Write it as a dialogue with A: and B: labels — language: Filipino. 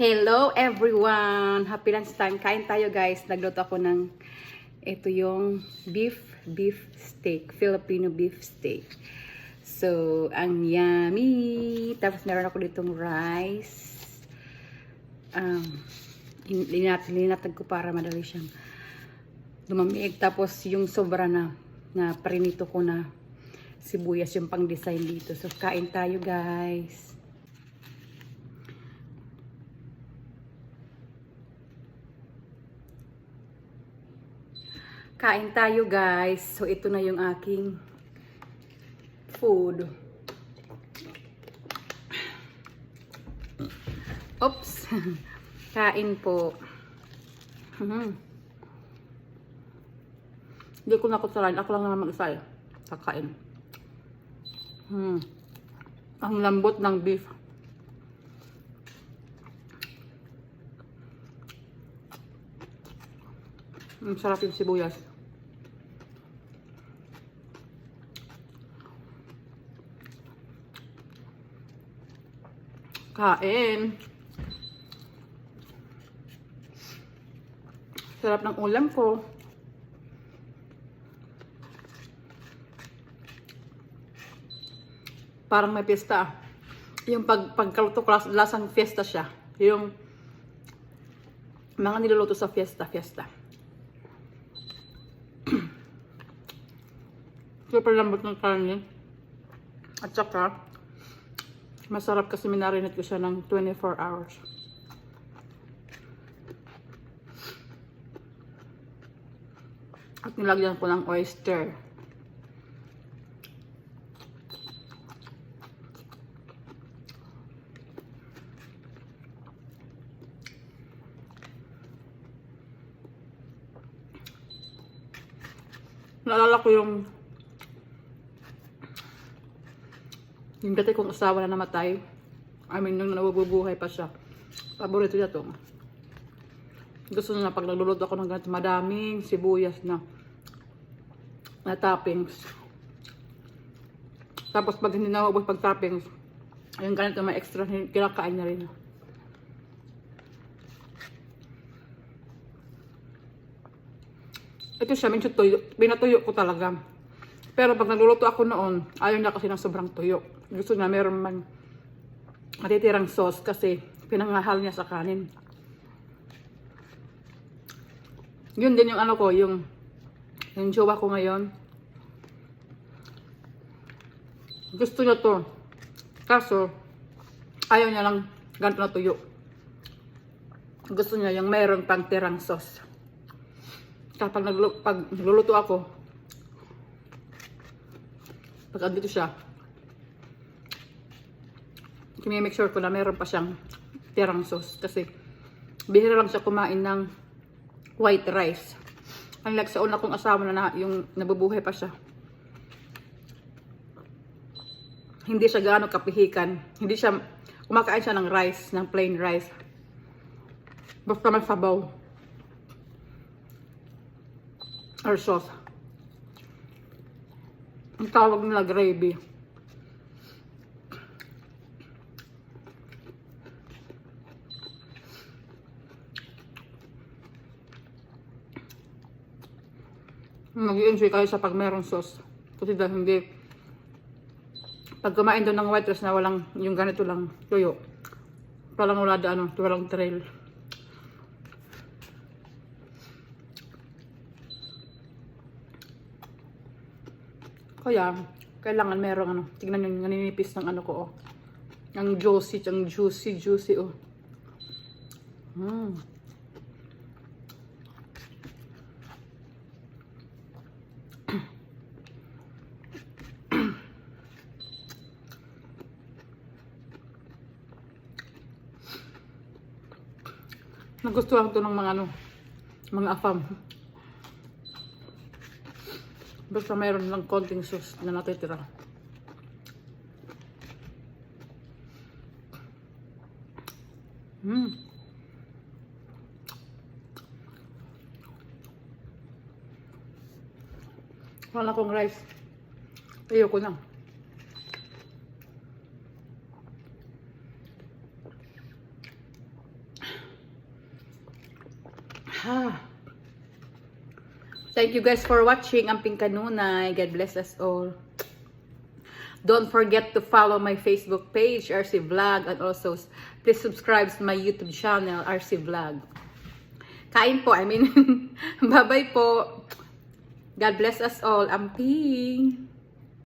A: Hello everyone! Happy lunch time. Kain tayo guys. Nagluto ako ng ito yung beef steak. Filipino beef steak. So, ang yummy! Tapos meron ako ditong rice. Linatag ko para madali siyang lumamig. Tapos yung sobra na prinito ko na sibuyas yung pang design dito. So, kain tayo guys. Kain tayo guys. So ito na yung aking food. Oops. Kain po. Hindi ko na kutsarain. Ako lang naman mag-isa. Kakain. Ang lambot ng beef. Ang sarap yung sibuyas. Kain. Sarap ng ulam ko. Parang may pista. Yung pagkaluto ko, lasang fiesta siya. Yung mga niluluto sa fiesta. Super lambot ng karne. At saka, masarap kasi minarinate ko siya ng 24 hours. At nilagyan ko ng oyster. Naalala ko yung dati kong asawa na namatay. I mean, nung nabubuhay pa siya. Paborito niya to. Gusto niya na pag nagluluto ako ng ganito, madaming sibuyas na toppings. Tapos pag hindi naubos pag toppings, yung ganito may extra, kinakain na rin. Ito siya, medyo tuyo. Pinatuyo ko talaga. Pero pag nagluluto ako noon, ayaw niya kasi ng sobrang tuyo. Gusto niya meron man matitirang sauce kasi pinangahal niya sa kanin. Yun din yung ano ko, yung jowa ko ngayon. Gusto niya to. Kaso, ayaw niya lang ganito na tuyo. Gusto niya yung meron pang tirang sauce. Kapag nagluluto ako, pag andito siya, make sure ko na meron pa siyang tirang sauce. Kasi, bihira lang siya kumain ng white rice. Unlike sa una kong asawa na yung nabubuhay pa siya. Hindi siya gaano kapihikan. Hindi siya, kumakain siya ng rice, ng plain rice. Basta may sabaw. Or sauce. Ang tawag nila gravy. Mag-i-enjoy kayo sa pag meron sauce. Kasi dahil hindi, pag kumain doon ng white rice na walang, yung ganito lang, tuyo. Walang wala da, walang trail. Kaya, kailangan meron tignan yung naninipis ng ko, oh. Ang juicy, oh. Nagustuhan ko ng mga afam. Basta mayroon lang konting sauce na natitira. Wala akong rice. Ayoko na. Thank you guys for watching Amping Kanunay. God bless us all. Don't forget to follow my Facebook page, RC Vlog, and also please subscribe to my YouTube channel, RC Vlog. Kain po, bye-bye po. God bless us all. Amping.